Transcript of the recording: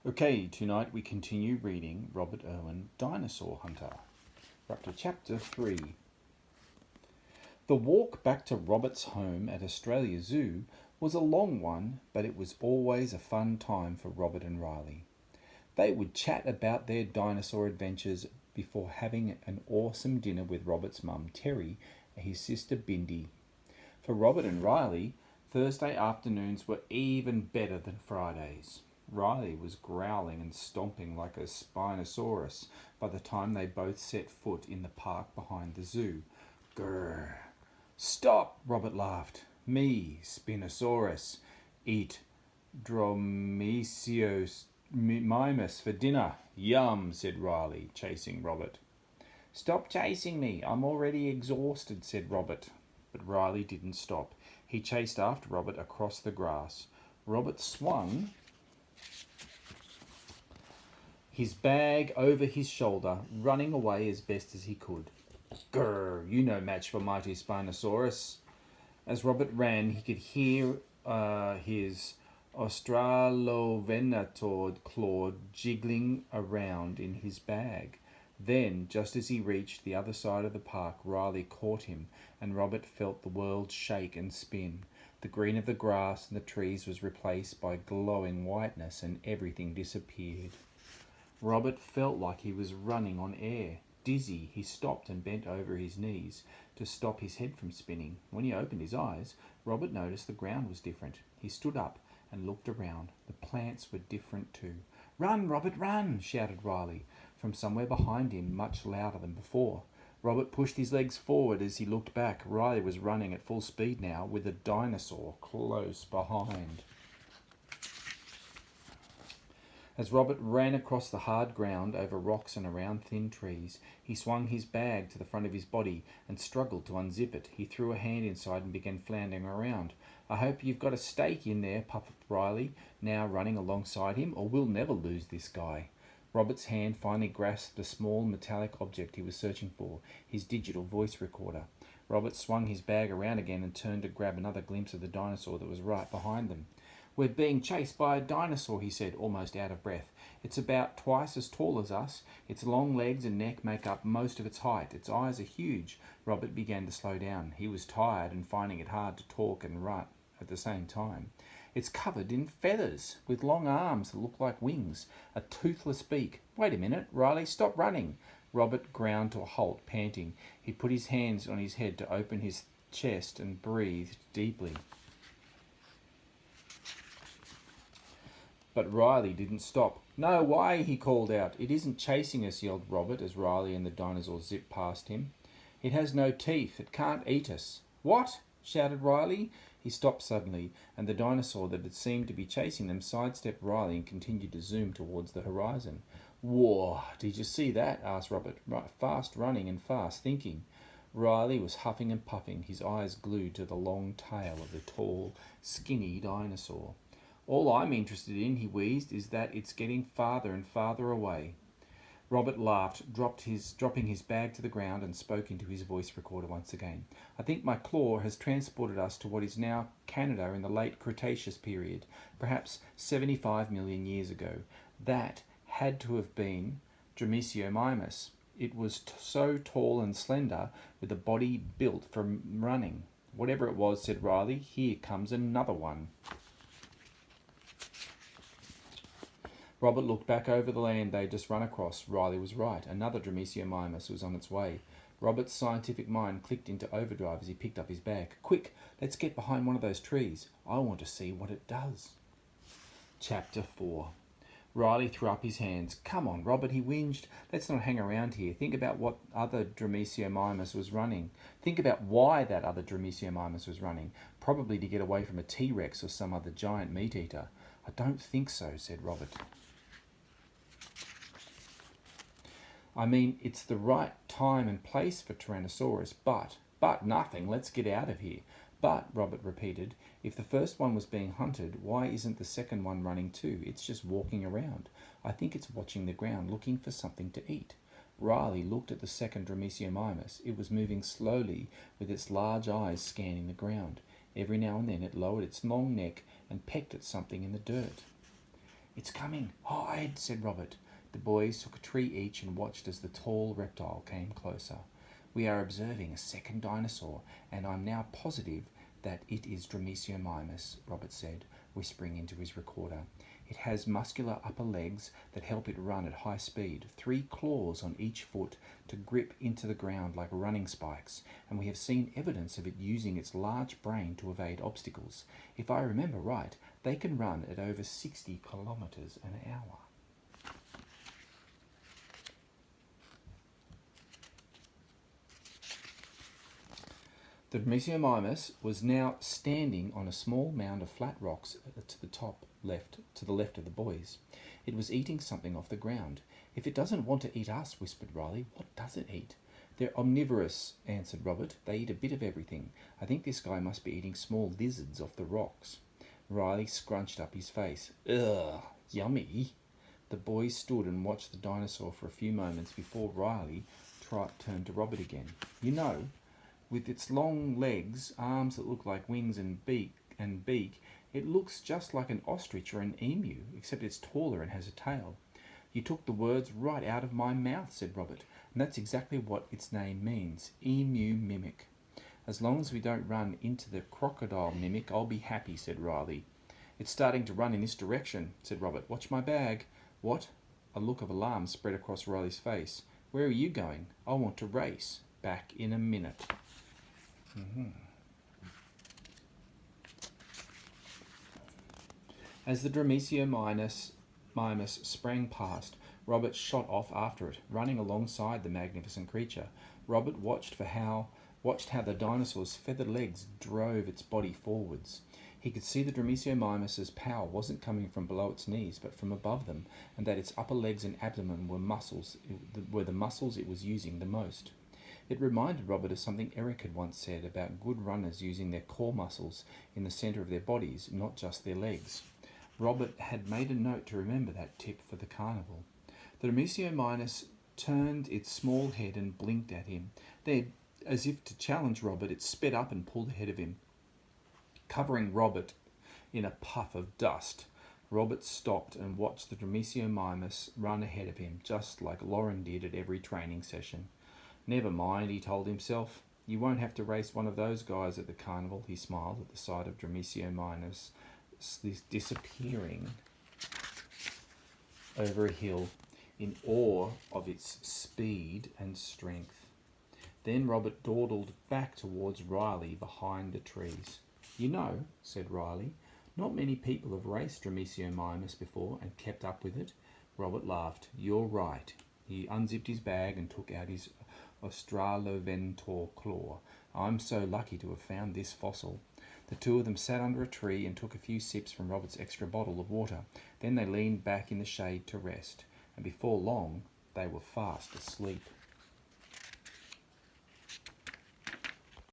Okay, tonight we continue reading Robert Irwin, Dinosaur Hunter. We're up to chapter 3. The walk back to Robert's home at Australia Zoo was a long one, but it was always a fun time for Robert and Riley. They would chat about their dinosaur adventures before having an awesome dinner with Robert's mum, Terry, and his sister, Bindi. For Robert and Riley, Thursday afternoons were even better than Fridays. Riley was growling and stomping like a Spinosaurus by the time they both set foot in the park behind the zoo. Grrr. Stop, Robert laughed. Me, Spinosaurus, eat Dromaeosaurus mimus for dinner. Yum, said Riley, chasing Robert. Stop chasing me, I'm already exhausted, said Robert. But Riley didn't stop. He chased after Robert across the grass. Robert swung his bag over his shoulder, running away as best as he could. Grrr, you no match for mighty Spinosaurus. As Robert ran, he could hear his Australovenator claw jiggling around in his bag. Then, just as he reached the other side of the park, Riley caught him, and Robert felt the world shake and spin. The green of the grass and the trees was replaced by glowing whiteness, and everything disappeared. Robert felt like he was running on air. Dizzy, he stopped and bent over his knees to stop his head from spinning. When he opened his eyes, Robert noticed the ground was different. He stood up and looked around. The plants were different too. Run, Robert, run, shouted Riley from somewhere behind him, much louder than before. Robert pushed his legs forward as he looked back. Riley was running at full speed now, with a dinosaur close behind. As Robert ran across the hard ground, over rocks and around thin trees, he swung his bag to the front of his body and struggled to unzip it. He threw a hand inside and began floundering around. I hope you've got a stake in there, puffed Riley, now running alongside him, or we'll never lose this guy. Robert's hand finally grasped a small metallic object he was searching for, his digital voice recorder. Robert swung his bag around again and turned to grab another glimpse of the dinosaur that was right behind them. We're being chased by a dinosaur, he said, almost out of breath. It's about twice as tall as us. Its long legs and neck make up most of its height. Its eyes are huge. Robert began to slow down. He was tired and finding it hard to talk and run at the same time. It's covered in feathers, with long arms that look like wings, a toothless beak. Wait a minute, Riley, stop running. Robert ground to a halt, panting. He put his hands on his head to open his chest and breathed deeply. But Riley didn't stop. No way, he called out. It isn't chasing us, yelled Robert as Riley and the dinosaur zipped past him. It has no teeth. It can't eat us. What? Shouted Riley. He stopped suddenly, and the dinosaur that had seemed to be chasing them sidestepped Riley and continued to zoom towards the horizon. Whoa, did you see that? Asked Robert, fast running and fast thinking. Riley was huffing and puffing, his eyes glued to the long tail of the tall, skinny dinosaur. All I'm interested in, he wheezed, is that it's getting farther and farther away. Robert laughed, dropping his bag to the ground, and spoke into his voice recorder once again. I think my claw has transported us to what is now Canada in the late Cretaceous period, perhaps 75 million years ago. That had to have been Dromaeosaurus. It was so tall and slender, with a body built for running. Whatever it was, said Riley, here comes another one. Robert looked back over the land they'd just run across. Riley was right. Another Dromaeosaurus was on its way. Robert's scientific mind clicked into overdrive as he picked up his bag. Quick, let's get behind one of those trees. I want to see what it does. Chapter 4. Riley threw up his hands. Come on, Robert, he whinged. Let's not hang around here. Think about what other Dromaeosaurus was running. Think about why that other Dromaeosaurus was running. Probably to get away from a T-Rex or some other giant meat-eater. I don't think so, said Robert. I mean, it's the right time and place for Tyrannosaurus, but nothing, let's get out of here. But, Robert repeated, if the first one was being hunted, why isn't the second one running too? It's just walking around. I think it's watching the ground, looking for something to eat. Riley looked at the second Dromaeosaurus. It was moving slowly, with its large eyes scanning the ground. Every now and then it lowered its long neck and pecked at something in the dirt. "It's coming! Hide!" said Robert. The boys took a tree each and watched as the tall reptile came closer. "We are observing a second dinosaur, and I'm now positive that it is Dromaeosaurus," Robert said, whispering into his recorder. "It has muscular upper legs that help it run at high speed, 3 claws on each foot to grip into the ground like running spikes, and we have seen evidence of it using its large brain to evade obstacles. If I remember right, they can run at over 60 kilometres an hour." The Dromaeosaurus was now standing on a small mound of flat rocks to the left of the boys. It was eating something off the ground. "If it doesn't want to eat us," whispered Riley, "what does it eat?" "They're omnivorous," answered Robert. "They eat a bit of everything. I think this guy must be eating small lizards off the rocks." Riley scrunched up his face. "Ugh, yummy." The boys stood and watched the dinosaur for a few moments before Riley turned to Robert again. "You know, with its long legs, arms that look like wings and beak, it looks just like an ostrich or an emu, except it's taller and has a tail." "You took the words right out of my mouth," said Robert, "and that's exactly what its name means, emu mimic." "As long as we don't run into the crocodile mimic, I'll be happy," said Riley. "It's starting to run in this direction," said Robert. "Watch my bag." "What?" A look of alarm spread across Riley's face. "Where are you going?" "I want to race." "Back in a minute." As the Dromaeosaurus sprang past, Robert shot off after it, running alongside the magnificent creature. Robert watched how the dinosaur's feathered legs drove its body forwards. He could see the Dromaeosaurus's power wasn't coming from below its knees, but from above them, and that its upper legs and abdomen were the muscles it was using the most. It reminded Robert of something Eric had once said about good runners using their core muscles in the centre of their bodies, not just their legs. Robert had made a note to remember that tip for the carnival. The Dromaeosaurus turned its small head and blinked at him. Then, as if to challenge Robert, it sped up and pulled ahead of him, covering Robert in a puff of dust. Robert stopped and watched the Dromaeosaurus run ahead of him, just like Lauren did at every training session. "Never mind," he told himself. "You won't have to race one of those guys at the carnival." He smiled at the sight of Dromaeosaurus disappearing over a hill in awe of its speed and strength. Then Robert dawdled back towards Riley behind the trees. "You know," said Riley, "not many people have raced Dromaeosaurus before and kept up with it." Robert laughed. "You're right." He unzipped his bag and took out his Australoventor claw. "I'm so lucky to have found this fossil." The two of them sat under a tree and took a few sips from Robert's extra bottle of water. Then they leaned back in the shade to rest, and before long they were fast asleep.